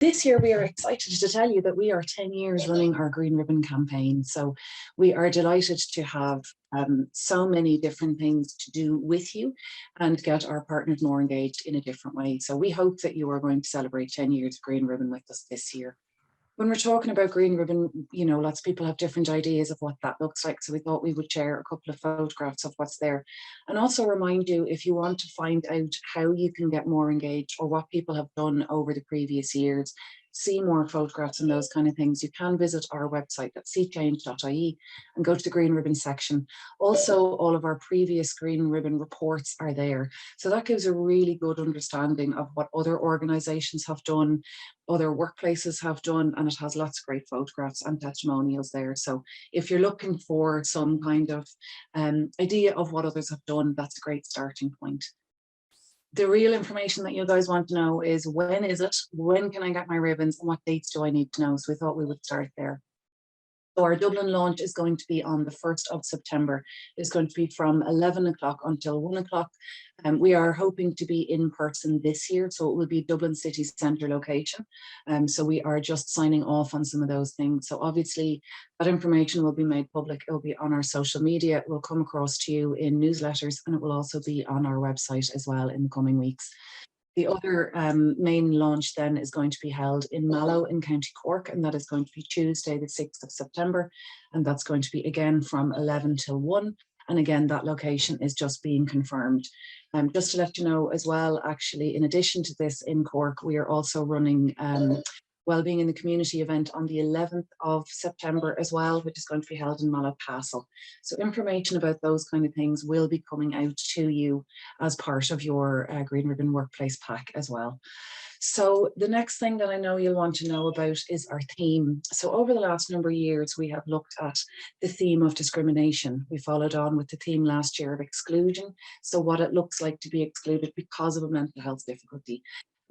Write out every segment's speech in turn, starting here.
This year, we are excited to tell you that we are 10 years running our Green Ribbon campaign. So we are delighted to have so many different things to do with you and get our partners more engaged in a different way. So we hope that you are going to celebrate 10 years of Green Ribbon with us this year. When we're talking about Green Ribbon, you know, lots of people have different ideas of what that looks like. So we thought we would share a couple of photographs of what's there. And also remind you, if you want to find out how you can get more engaged or what people have done over the previous years, see more photographs and those kind of things, you can visit our website at seechange.ie and go to the Green Ribbon section. Also, all of our previous Green Ribbon reports are there. So that gives a really good understanding of what other organisations have done, other workplaces have done, and it has lots of great photographs and testimonials there. So if you're looking for some kind of idea of what others have done, that's a great starting point. The real information that you guys want to know is, when is it? When can I get my ribbons? And what dates do I need to know? So we thought we would start there. So our Dublin launch is going to be on the 1st of September. It's going to be from 11 o'clock until 1 o'clock. We are hoping to be in person this year, so it will be Dublin city centre location. So we are just signing off on some of those things. So obviously that information will be made public. It will be on our social media. It will come across to you in newsletters, and it will also be on our website as well in the coming weeks. The other main launch then is going to be held in Mallow in County Cork, and that is going to be Tuesday the 6th of September, and that's going to be again from 11 till 1, and again that location is just being confirmed. Just to let you know as well, actually, in addition to this in Cork, we are also running Wellbeing in the Community event on the 11th of September as well, which is going to be held in Mallow Castle. So information about those kind of things will be coming out to you as part of your Green Ribbon Workplace Pack as well. So the next thing that I know you'll want to know about is our theme. So over the last number of years, we have looked at the theme of discrimination. We followed on with the theme last year of exclusion. So what it looks like to be excluded because of a mental health difficulty.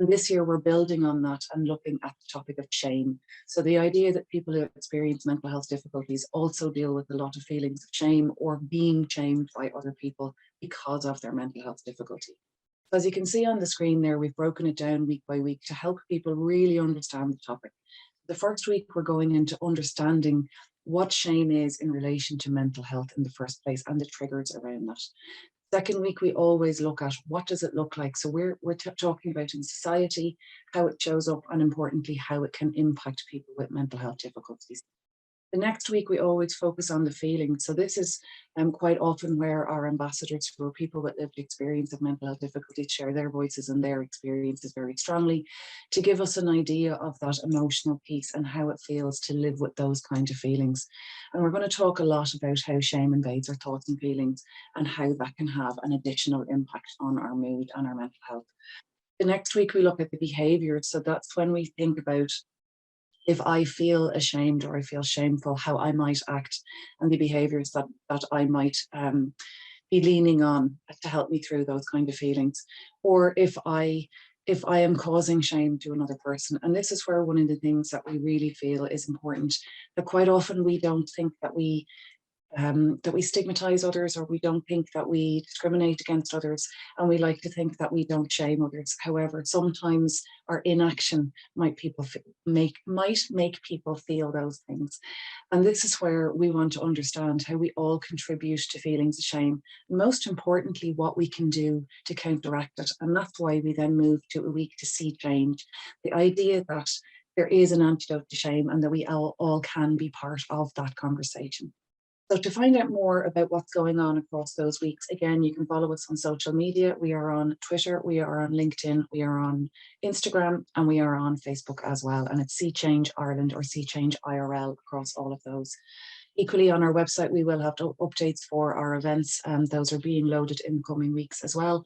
And this year we're building on that and looking at the topic of shame. So the idea that people who experience mental health difficulties also deal with a lot of feelings of shame or being shamed by other people because of their mental health difficulty. As you can see on the screen there, we've broken it down week by week to help people really understand the topic. The first week we're going into understanding what shame is in relation to mental health in the first place and the triggers around that. Second week, we always look at what does it look like. So we're talking about in society, how it shows up, and importantly, how it can impact people with mental health difficulties. The next week, we always focus on the feelings. So this is quite often where our ambassadors, who are people with lived experience of mental health difficulties, share their voices and their experiences very strongly to give us an idea of that emotional piece and how it feels to live with those kind of feelings. And we're going to talk a lot about how shame invades our thoughts and feelings and how that can have an additional impact on our mood and our mental health. The next week, we look at the behaviours. So that's when we think about, if I feel ashamed or I feel shameful, how I might act, and the behaviours that I might be leaning on to help me through those kind of feelings. Or if I am causing shame to another person. And this is where one of the things that we really feel is important, that quite often we don't think that we stigmatize others, or we don't think that we discriminate against others, and we like to think that we don't shame others. However, sometimes our inaction might make people feel those things. And this is where we want to understand how we all contribute to feelings of shame, and most importantly, what we can do to counteract it. And that's why we then move to a week to see change. The idea that there is an antidote to shame and that we all can be part of that conversation. So to find out more about what's going on across those weeks, again, you can follow us on social media. We are on Twitter, we are on LinkedIn, we are on Instagram, and we are on Facebook as well. And it's See Change Ireland or See Change IRL across all of those. Equally, on our website, we will have updates for our events, and those are being loaded in the coming weeks as well.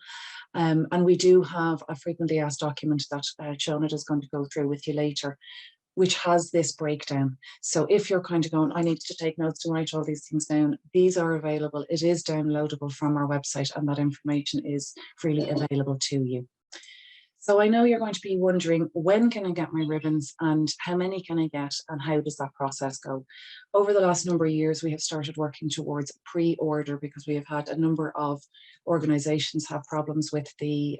And we do have a frequently asked document that Shona is going to go through with you later, which has this breakdown. So if you're kind of going, I need to take notes to write all these things down, these are available. It is downloadable from our website, and that information is freely available to you. So I know you're going to be wondering, when can I get my ribbons and how many can I get and how does that process go? Over the last number of years, we have started working towards pre-order because we have had a number of organisations have problems with the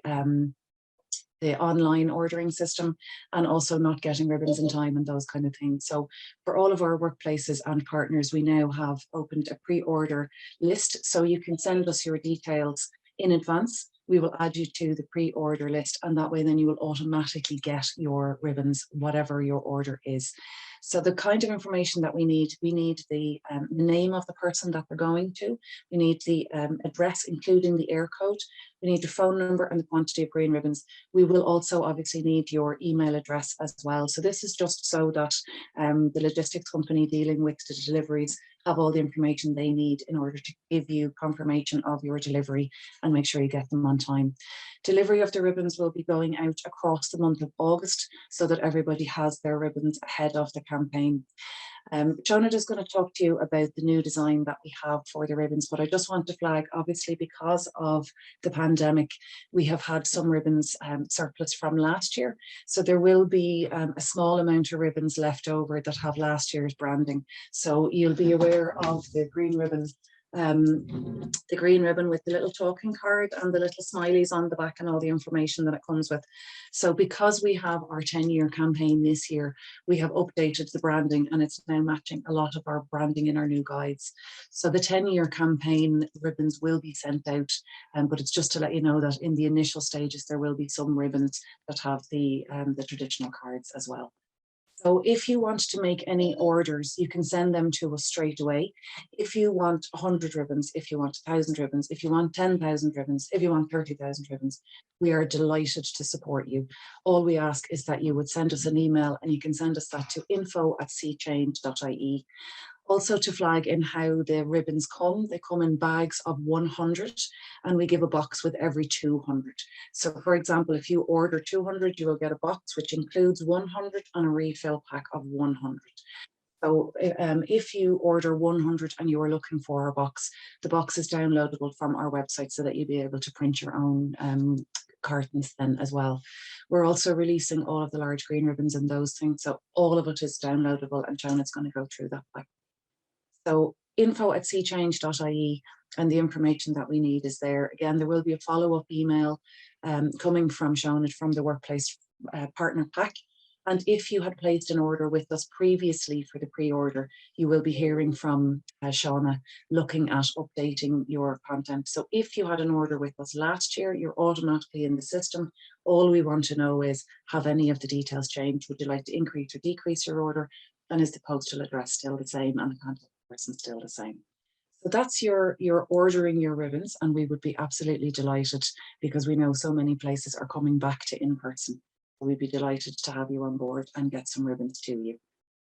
the online ordering system, and also not getting ribbons in time and those kind of things. So for all of our workplaces and partners, we now have opened a pre-order list. So you can send us your details in advance. We will add you to the pre-order list, and that way then you will automatically get your ribbons, whatever your order is. So the kind of information that we need the name of the person that they're going to, we need the address, including the air code, we need the phone number and the quantity of green ribbons. We will also obviously need your email address as well. So this is just so that the logistics company dealing with the deliveries have all the information they need in order to give you confirmation of your delivery and make sure you get them on time. Delivery of the ribbons will be going out across the month of August so that everybody has their ribbons ahead of the campaign. Shona is going to talk to you about the new design that we have for the ribbons, but I just want to flag, obviously, because of the pandemic, we have had some ribbons surplus from last year. So there will be a small amount of ribbons left over that have last year's branding. So you'll be aware of the green ribbon with the little talking card and the little smileys on the back and all the information that it comes with. So because we have our 10-year campaign this year, we have updated the branding, and it's now matching a lot of our branding in our new guides. So the 10-year campaign ribbons will be sent out, but it's just to let you know that in the initial stages, there will be some ribbons that have the traditional cards as well. So if you want to make any orders, you can send them to us straight away. If you want 100 ribbons, if you want 1,000 ribbons, if you want 10,000 ribbons, if you want 30,000 ribbons, we are delighted to support you. All we ask is that you would send us an email, and you can send us that to info@seachange.ie. Also to flag in how the ribbons come, they come in bags of 100, and we give a box with every 200. So for example, if you order 200, you will get a box which includes 100 and a refill pack of 100. So if you order 100 and you are looking for a box, the box is downloadable from our website so that you'll be able to print your own cartons then as well. We're also releasing all of the large green ribbons and those things. So all of it is downloadable, and Jona's going to go through that back. So info@seachange.ie, and the information that we need is there. Again, there will be a follow-up email coming from Shona from the workplace partner pack. And if you had placed an order with us previously for the pre-order, you will be hearing from Shona looking at updating your content. So if you had an order with us last year, you're automatically in the system. All we want to know is, have any of the details changed? Would you like to increase or decrease your order? And is the postal address still the same and the contact person still the same? So that's your ordering your ribbons, and we would be absolutely delighted, because we know so many places are coming back to in-person. So we'd be delighted to have you on board and get some ribbons to you.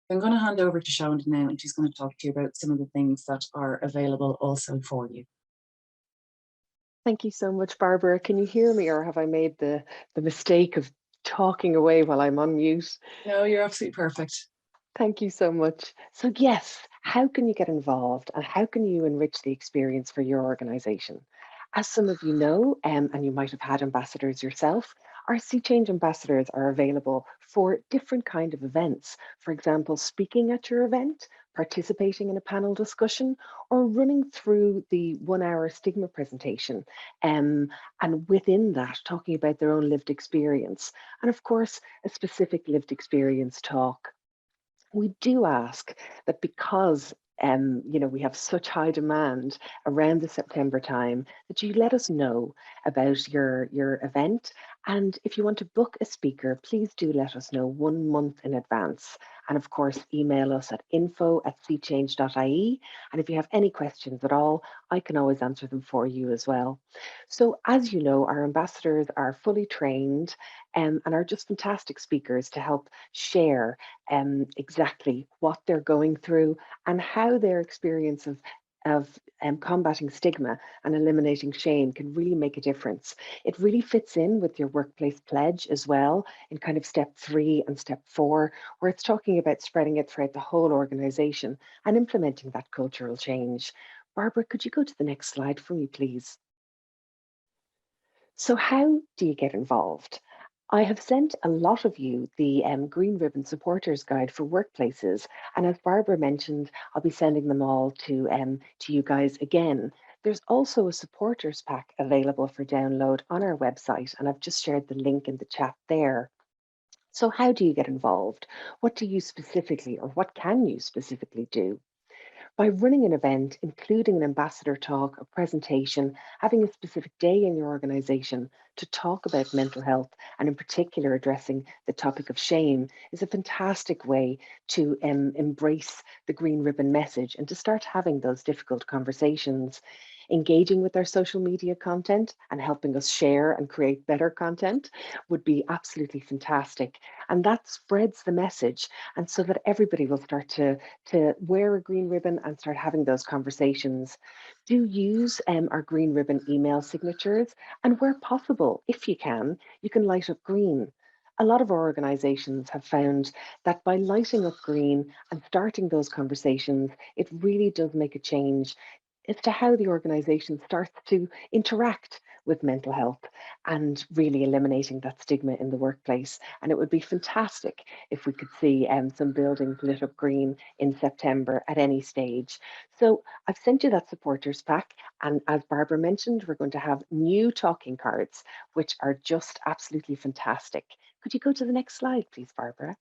I'm going to hand over to Shona now, and she's going to talk to you about some of the things that are available also for you. Thank you so much, Barbara. Can you hear me, or have I made the mistake of talking away while I'm on mute? No, you're absolutely perfect. Thank you so much. So yes, how can you get involved, and how can you enrich the experience for your organization? As some of you know, and you might have had ambassadors yourself, our Sea Change ambassadors are available for different kind of events. For example, speaking at your event, participating in a panel discussion, or running through the 1-hour stigma presentation. And within that, talking about their own lived experience. And of course, a specific lived experience talk. We do ask that, because we have such high demand around the September time, that you let us know about your event. And if you want to book a speaker, please do let us know 1 month in advance. And of course, email us at info@seachange.ie. And if you have any questions at all, I can always answer them for you as well. So as you know, our ambassadors are fully trained and are just fantastic speakers to help share exactly what they're going through and how their experience of combating stigma and eliminating shame can really make a difference. It really fits in with your workplace pledge as well, in kind of step 3 and step 4, where it's talking about spreading it throughout the whole organization and implementing that cultural change. Barbara, could you go to the next slide for me, please? So how do you get involved? I have sent a lot of you the Green Ribbon Supporters Guide for Workplaces, and as Barbara mentioned, I'll be sending them all to you guys again. There's also a supporters pack available for download on our website, and I've just shared the link in the chat there. So how do you get involved? What do you specifically, or what can you specifically do? By running an event, including an ambassador talk, a presentation, having a specific day in your organization to talk about mental health, and in particular addressing the topic of shame, is a fantastic way to embrace the green ribbon message and to start having those difficult conversations. Engaging with our social media content and helping us share and create better content would be absolutely fantastic. And that spreads the message, and so that everybody will start to wear a green ribbon and start having those conversations. Do use our green ribbon email signatures, and where possible, if you can light up green. A lot of our organizations have found that by lighting up green and starting those conversations, it really does make a change as to how the organization starts to interact with mental health and really eliminating that stigma in the workplace. And it would be fantastic if we could see some buildings lit up green in September at any stage. So I've sent you that supporters pack. And as Barbara mentioned, we're going to have new talking cards, which are just absolutely fantastic. Could you go to the next slide, please, Barbara?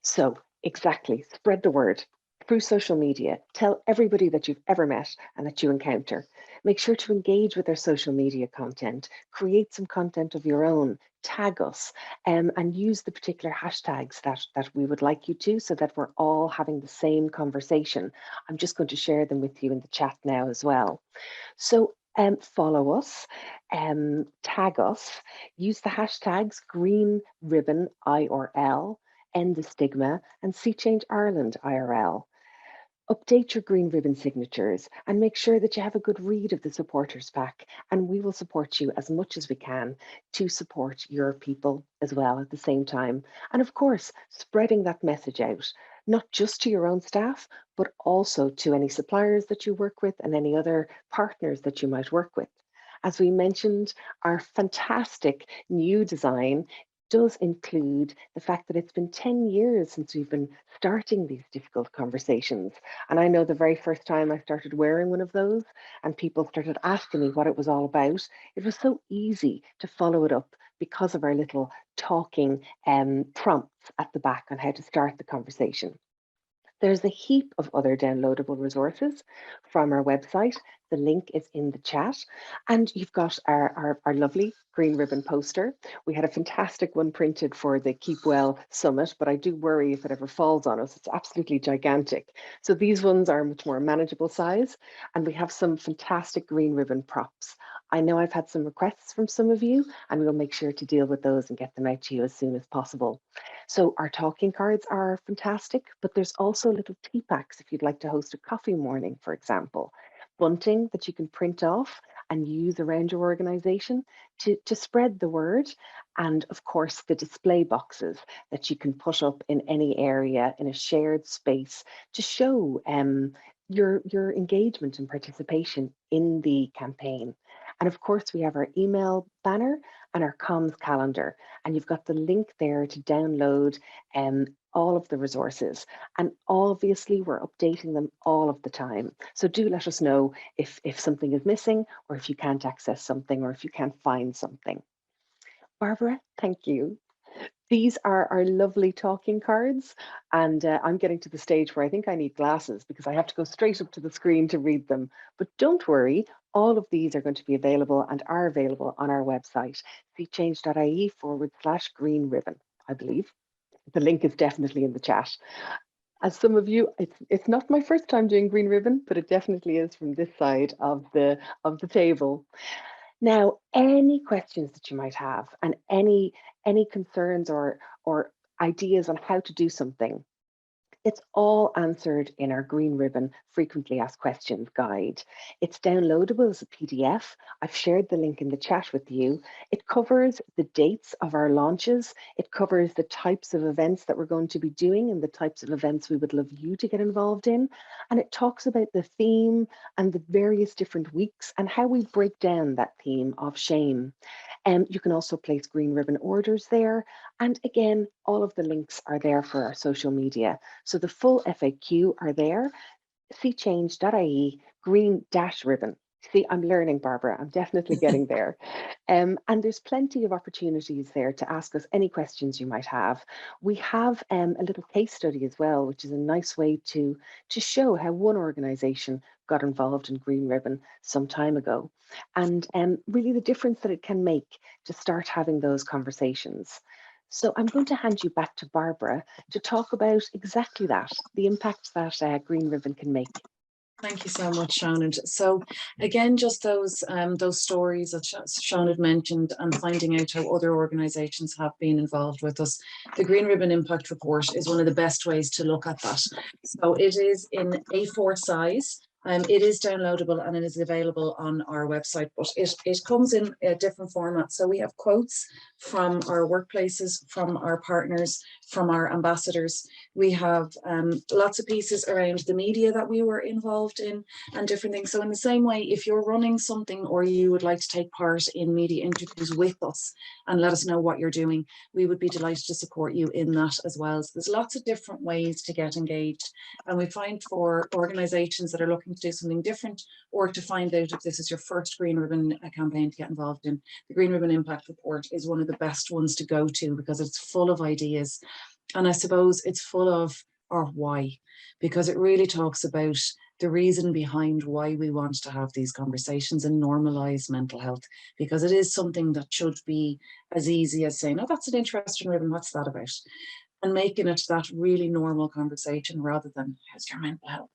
So exactly, spread the word through social media. Tell everybody that you've ever met and that you encounter. Make sure to engage with our social media content. Create some content of your own. Tag us and use the particular hashtags that we would like you to, so that we're all having the same conversation. I'm just going to share them with you in the chat now as well. So follow us, tag us, use the hashtags Green Ribbon IRL, End the Stigma, and See Change Ireland IRL. Update your green ribbon signatures and make sure that you have a good read of the supporters pack, and we will support you as much as we can to support your people as well at the same time. And of course, spreading that message out, not just to your own staff, but also to any suppliers that you work with and any other partners that you might work with. As we mentioned, our fantastic new design does include the fact that it's been 10 years since we've been starting these difficult conversations. And I know the very first time I started wearing one of those and people started asking me what it was all about, it was so easy to follow it up because of our little talking prompts at the back on how to start the conversation. There's a heap of other downloadable resources from our website. The link is in the chat. And you've got our lovely green ribbon poster. We had a fantastic one printed for the Keep Well Summit, but I do worry if it ever falls on us. It's absolutely gigantic. So these ones are much more manageable size. And we have some fantastic green ribbon props. I know I've had some requests from some of you, and we'll make sure to deal with those and get them out to you as soon as possible. So our talking cards are fantastic, but there's also little tea packs if you'd like to host a coffee morning, for example. Bunting that you can print off and use around your organization to spread the word. And of course, the display boxes that you can put up in any area in a shared space to show your engagement and participation in the campaign. And of course, we have our email banner and our comms calendar. And you've got the link there to download all of the resources. And obviously, we're updating them all of the time. So do let us know if something is missing, or if you can't access something, or if you can't find something. Barbara, thank you. These are our lovely talking cards, and I'm getting to the stage where I think I need glasses because I have to go straight up to the screen to read them. But don't worry, all of these are going to be available and are available on our website, seechange.ie/green ribbon, I believe. The link is definitely in the chat. As some of you, it's not my first time doing green ribbon, but it definitely is from this side of the table. Now, any questions that you might have, and any concerns or ideas on how to do something, it's all answered in our Green Ribbon Frequently Asked Questions guide. It's downloadable as a PDF. I've shared the link in the chat with you. It covers the dates of our launches. It covers the types of events that we're going to be doing and the types of events we would love you to get involved in. And it talks about the theme and the various different weeks and how we break down that theme of shame. You can also place green ribbon orders there. And again, all of the links are there for our social media. So the full FAQ are there, seechange.ie green dash ribbon. See, I'm learning, Barbara. I'm definitely getting there. And there's plenty of opportunities there to ask us any questions you might have. We have a little case study as well, which is a nice way to show how one organisation got involved in Green Ribbon some time ago, and really the difference that it can make to start having those conversations. So I'm going to hand you back to Barbara to talk about exactly that, the impact that Green Ribbon can make. Thank you so much, Shannon. So again, just those stories that Sean had mentioned and finding out how other organisations have been involved with us. The Green Ribbon Impact Report is one of the best ways to look at that. So it is in A4 size. It is downloadable and it is available on our website, but it comes in a different format. So we have quotes from our workplaces, from our partners, from our ambassadors. We have lots of pieces around the media that we were involved in and different things. So in the same way, if you're running something or you would like to take part in media interviews with us and let us know what you're doing, we would be delighted to support you in that as well. So there's lots of different ways to get engaged. And we find for organisations that are looking to do something different or to find out if this is your first Green Ribbon campaign to get involved in, the Green Ribbon Impact Report is one of the best ones to go to because it's full of ideas. And I suppose it's full of our why, because it really talks about the reason behind why we want to have these conversations and normalize mental health, because it is something that should be as easy as saying, oh, that's an interesting ribbon, what's that about? And making it that really normal conversation rather than, how's your mental health?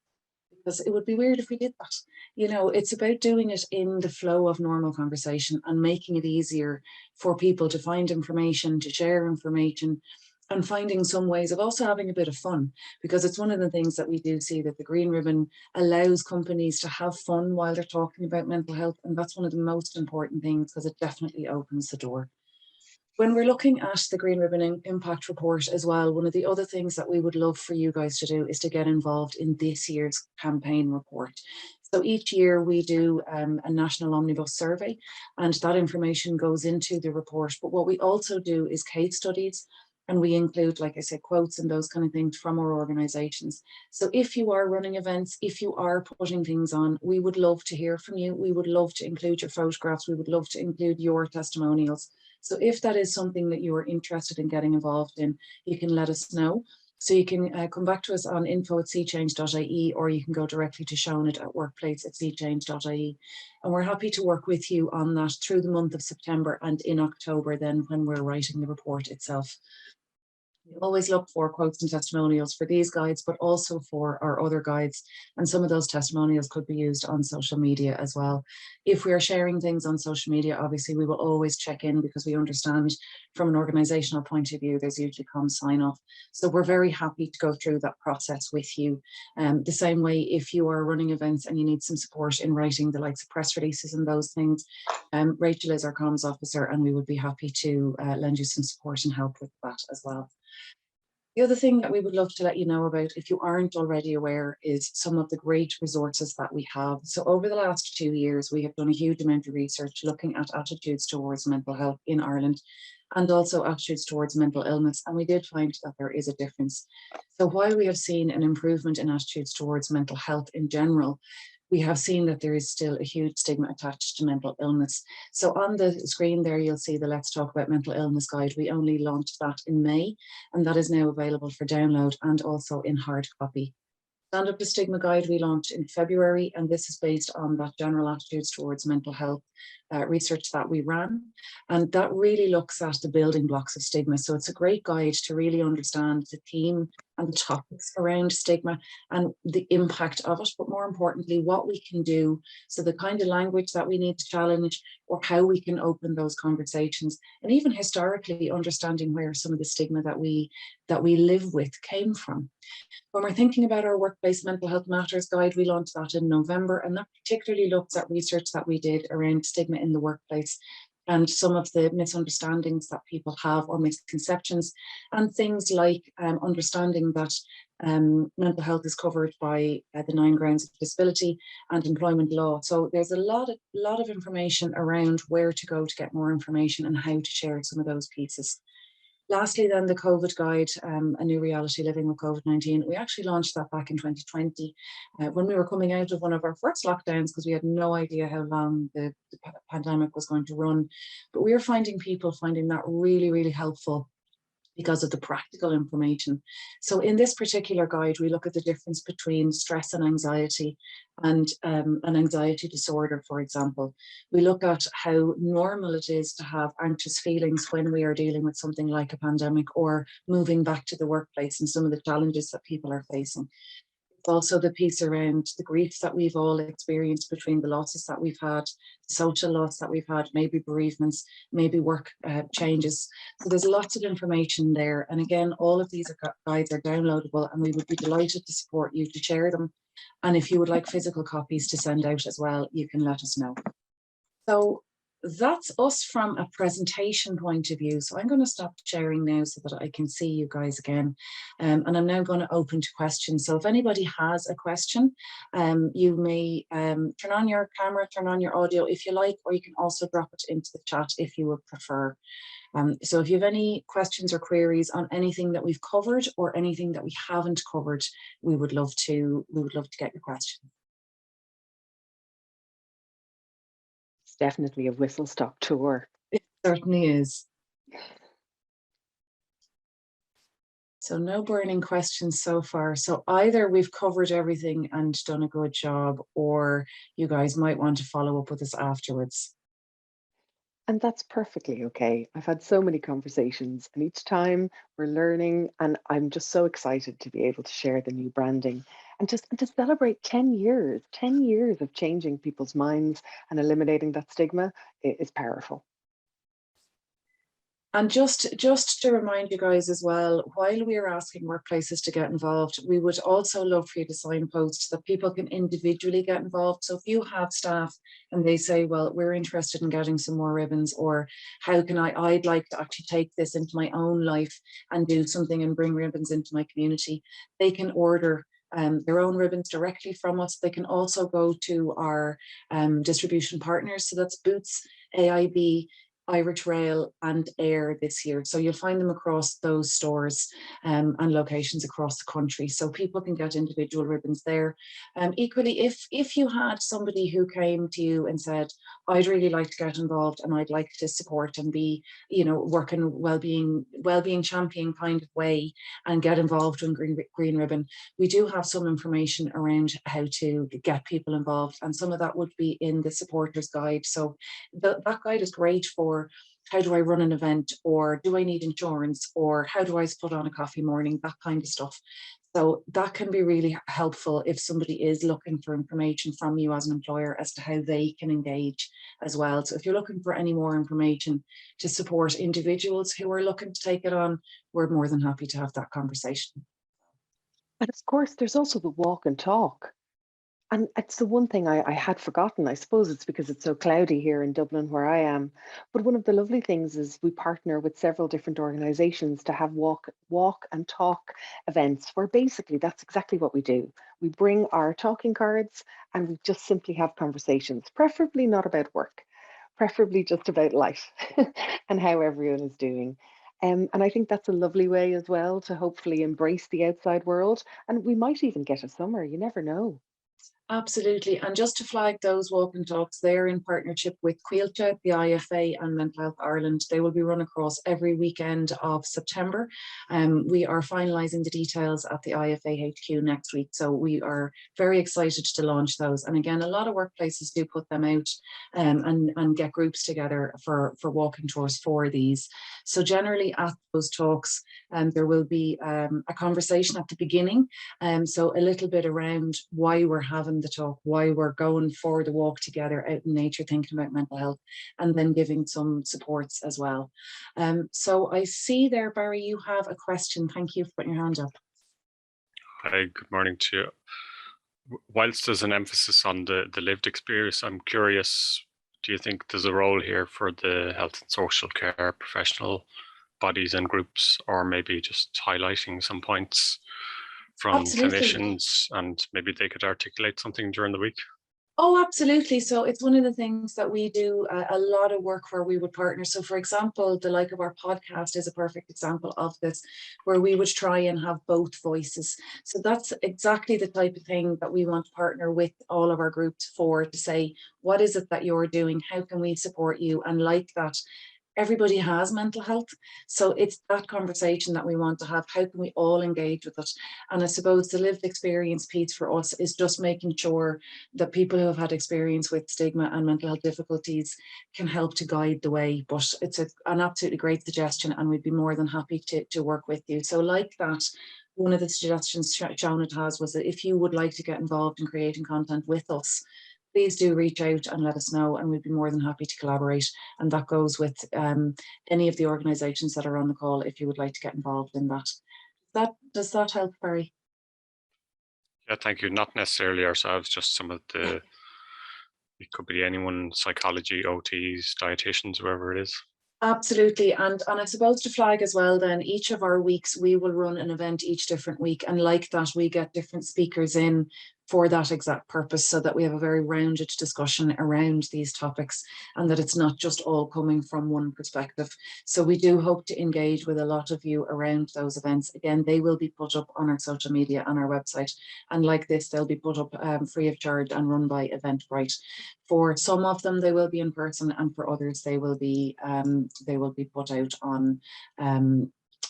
Because it would be weird if we did that. You know, it's about doing it in the flow of normal conversation and making it easier for people to find information, to share information, and finding some ways of also having a bit of fun, because it's one of the things that we do see that the Green Ribbon allows companies to have fun while they're talking about mental health. And that's one of the most important things because it definitely opens the door. When we're looking at the Green Ribbon Impact Report as well, one of the other things that we would love for you guys to do is to get involved in this year's campaign report. So each year we do a national omnibus survey and that information goes into the report. But what we also do is case studies, and we include, like I said, quotes and those kind of things from our organisations. So if you are running events, if you are putting things on, we would love to hear from you. We would love to include your photographs. We would love to include your testimonials. So if that is something that you are interested in getting involved in, you can let us know. So you can come back to us on info@seechange.ie, or you can go directly to Shonit at workplace@seechange.ie. And we're happy to work with you on that through the month of September and in October then when we're writing the report itself. We always look for quotes and testimonials for these guides, but also for our other guides. And some of those testimonials could be used on social media as well. If we are sharing things on social media, obviously we will always check in because we understand from an organizational point of view, there's usually sign off. So we're very happy to go through that process with you. The same way, if you are running events and you need some support in writing the likes of press releases and those things, Rachel is our comms officer and we would be happy to lend you some support and help with that as well. The other thing that we would love to let you know about, if you aren't already aware, is some of the great resources that we have. So over the last 2 years, we have done a huge amount of research looking at attitudes towards mental health in Ireland and also attitudes towards mental illness. And we did find that there is a difference. So while we have seen an improvement in attitudes towards mental health in general, we have seen that there is still a huge stigma attached to mental illness. So on the screen there, you'll see the Let's Talk About Mental Illness guide. We only launched that in May, and that is now available for download and also in hard copy. Stand Up to Stigma guide we launched in February, and this is based on that general attitudes towards mental health research that we ran. And that really looks at the building blocks of stigma. So it's a great guide to really understand the theme and the topics around stigma and the impact of it, but more importantly, what we can do. So the kind of language that we need to challenge or how we can open those conversations, and even historically understanding where some of the stigma that we live with came from. When we're thinking about our Workplace Mental Health Matters guide, we launched that in November, and that particularly looks at research that we did around stigma in the workplace and some of the misunderstandings that people have or misconceptions, and things like understanding that mental health is covered by the 9 grounds of disability and employment law. So there's a lot of information around where to go to get more information and how to share some of those pieces. Lastly, then the COVID guide, A New Reality Living with COVID-19. We actually launched that back in 2020 when we were coming out of one of our first lockdowns, because we had no idea how long the pandemic was going to run. But we are finding people finding that really, really helpful because of the practical information. So in this particular guide, we look at the difference between stress and anxiety and an anxiety disorder, for example. We look at how normal it is to have anxious feelings when we are dealing with something like a pandemic or moving back to the workplace and some of the challenges that people are facing. Also the piece around the grief that we've all experienced between the losses that we've had, the social loss that we've had, maybe bereavements, maybe work changes. So there's lots of information there. And again, all of these guides are downloadable, and we would be delighted to support you to share them. And if you would like physical copies to send out as well, you can let us know. So that's us from a presentation point of view. So I'm going to stop sharing now so that I can see you guys again. And I'm now going to open to questions. So if anybody has a question, you may turn on your camera, turn on your audio if you like, or you can also drop it into the chat if you would prefer. So if you have any questions or queries on anything that we've covered or anything that we haven't covered, we would love to get your questions. Definitely a whistle stop tour. It certainly is. So no burning questions so far. So either we've covered everything and done a good job, or you guys might want to follow up with us afterwards. And that's perfectly okay. I've had so many conversations, and each time we're learning, and I'm just so excited to be able to share the new branding and just to celebrate 10 years of changing people's minds and eliminating that stigma is powerful. And just to remind you guys as well, while we are asking workplaces to get involved, we would also love for you to signpost that people can individually get involved. So if you have staff and they say, well, we're interested in getting some more ribbons, or how can I'd like to actually take this into my own life and do something and bring ribbons into my community, they can order their own ribbons directly from us. They can also go to our distribution partners. So that's Boots, AIB, Irish Rail and Air this year. So you'll find them across those stores and locations across the country. So people can get individual ribbons there. Equally, if you had somebody who came to you and said, I'd really like to get involved and I'd like to support and be, you know, working well-being champion kind of way and get involved in Green Ribbon, we do have some information around how to get people involved. And some of that would be in the supporters guide. So that guide is great for how do I run an event, or do I need insurance, or how do I put on a coffee morning, that kind of stuff. So that can be really helpful if somebody is looking for information from you as an employer as to how they can engage as well. So if you're looking for any more information to support individuals who are looking to take it on, we're more than happy to have that conversation. And of course, there's also the walk and talk. And it's the one thing I had forgotten. I suppose it's because it's so cloudy here in Dublin where I am. But one of the lovely things is we partner with several different organisations to have walk and talk events where basically that's exactly what we do. We bring our talking cards and we just simply have conversations, preferably not about work, preferably just about life and how everyone is doing. And I think that's a lovely way as well to hopefully embrace the outside world. And we might even get a summer, you never know. Absolutely. And just to flag those walk and talks, they're in partnership with Quilcha, the IFA and Mental Health Ireland. They will be run across every weekend of September. We are finalising the details at the IFA HQ next week. So we are very excited to launch those. And again, a lot of workplaces do put them out and get groups together for walking tours for these. So generally at those talks, there will be a conversation at the beginning. So a little bit around why we're having the talk, why we're going for the walk together out in nature, thinking about mental health, and then giving some supports as well. So I see there, Barry, you have a question. Thank you for putting your hand up. Hi, good morning to you. Whilst there's an emphasis on the lived experience, I'm curious, do you think there's a role here for the health and social care professional bodies and groups, or maybe just highlighting some points from Absolutely. clinicians, and maybe they could articulate something during the week? Oh, absolutely. So it's one of the things that we do a lot of work where we would partner. So for example, the like of our podcast is a perfect example of this, where we would try and have both voices. So that's exactly the type of thing that we want to partner with all of our groups for, to say, what is it that you're doing? How can we support you? And like that, everybody has mental health. So it's that conversation that we want to have. How can we all engage with it? And I suppose the lived experience piece for us is just making sure that people who have had experience with stigma and mental health difficulties can help to guide the way. But it's an absolutely great suggestion, and we'd be more than happy to work with you. So like that, one of the suggestions Shauna has was that if you would like to get involved in creating content with us, please do reach out and let us know, and we'd be more than happy to collaborate. And that goes with any of the organisations that are on the call if you would like to get involved in that. Does that help, Barry? Yeah, thank you. Not necessarily ourselves, just some of the, it could be anyone, psychology, OTs, dietitians, whoever it is. Absolutely. And I suppose to flag as well, then each of our weeks we will run an event each different week, and like that we get different speakers in for that exact purpose, so that we have a very rounded discussion around these topics, and that it's not just all coming from one perspective. So we do hope to engage with a lot of you around those events. Again, they will be put up on our social media and our website, and like this they'll be put up free of charge and run by Eventbrite. For some of them they will be in person, and for others they will be put out on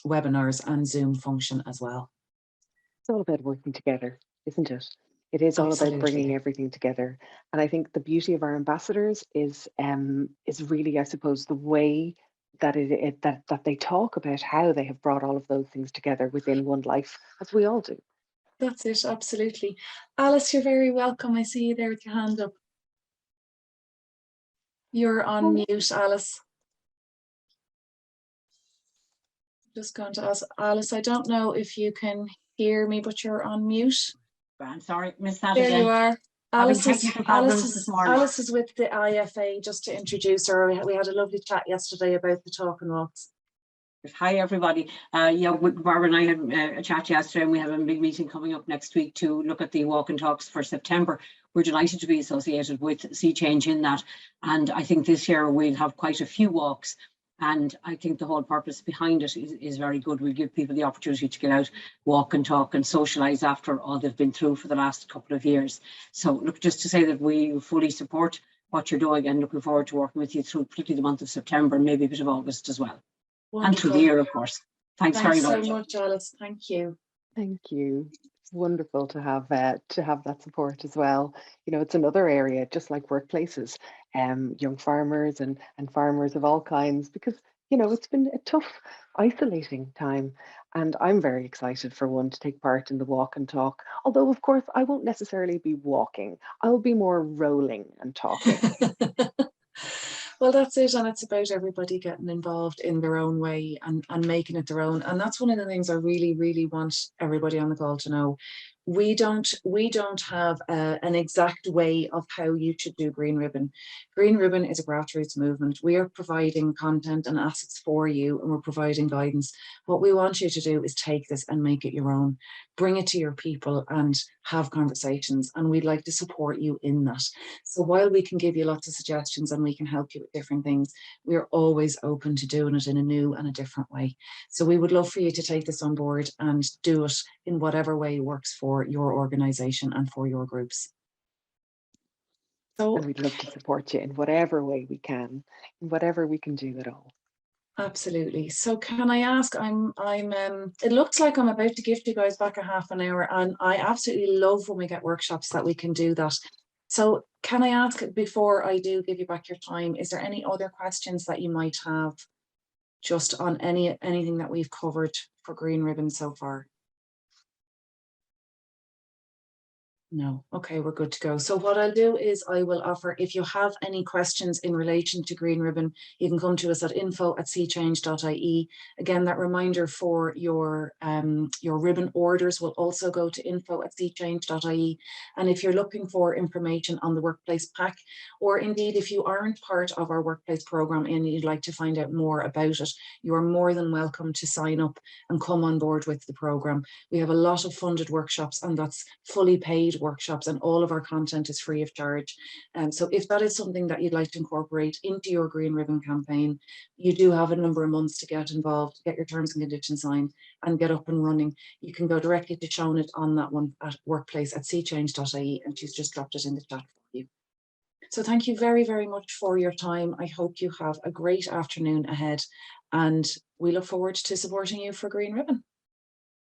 webinars and Zoom function as well. It's all about working together, isn't it? It is all about bringing everything together. And I think the beauty of our ambassadors is really, I suppose, the way that that they talk about how they have brought all of those things together within one life, as we all do. That's it, absolutely. Alice, you're very welcome. I see you there with your hand up. You're on mute, Alice. Just going to ask Alice, I don't know if you can hear me, but you're on mute. I'm sorry, missed that there again. You are. Alice is with the IFA, just to introduce her. We had a lovely chat yesterday about the talk and walks. Hi everybody. Yeah, Barbara and I had a chat yesterday, and we have a big meeting coming up next week to look at the walk and talks for September. We're delighted to be associated with Sea Change in that, and I think this year we'll have quite a few walks, and I think the whole purpose behind it is very good. We'll give people the opportunity to get out, walk and talk and socialise after all they've been through for the last couple of years. So look, just to say that we fully support what you're doing, and looking forward to working with you through particularly the month of September and maybe a bit of August as well. Wonderful. And through the year, of course. Thanks very much. So much, Alice. Thank you. Thank you. It's wonderful to have that support as well. You know, it's another area, just like workplaces, young farmers and farmers of all kinds, because, you know, it's been a tough, isolating time. And I'm very excited for one to take part in the walk and talk. Although, of course, I won't necessarily be walking. I'll be more rolling and talking. Well, that's it. And it's about everybody getting involved in their own way and making it their own. And that's one of the things I really, really want everybody on the call to know. We don't have an exact way of how you should do Green Ribbon. Green Ribbon is a grassroots movement. We are providing content and assets for you, and we're providing guidance. What we want you to do is take this and make it your own. Bring it to your people and have conversations, and we'd like to support you in that. So while we can give you lots of suggestions and we can help you with different things, we're always open to doing it in a new and a different way. So we would love for you to take this on board and do it in whatever way works for your organisation and for your groups. So, and we'd love to support you in whatever way we can, in whatever we can do at all. Absolutely. So can I ask, it looks like I'm about to give you guys back a half an hour, and I absolutely love when we get workshops that we can do that. So can I ask, before I do give you back your time, is there any other questions that you might have just on anything that we've covered for Green Ribbon so far? No. Okay, we're good to go. So what I'll do is I will offer, if you have any questions in relation to Green Ribbon, you can come to us at info@seachange.ie. Again, that reminder for your ribbon orders will also go to info@seachange.ie. And if you're looking for information on the workplace pack, or indeed if you aren't part of our workplace program and you'd like to find out more about it, you are more than welcome to sign up and come on board with the program. We have a lot of funded workshops, and that's fully paid workshops, and all of our content is free of charge. So if that is something that you'd like to incorporate into your Green Ribbon campaign, you do have a number of months to get involved, get your terms and conditions signed and get up and running. You can go directly to Shonit on that one at workplace@seachange.ie, and she's just dropped it in the chat for you. So thank you very, very much for your time. I hope you have a great afternoon ahead, and we look forward to supporting you for Green Ribbon.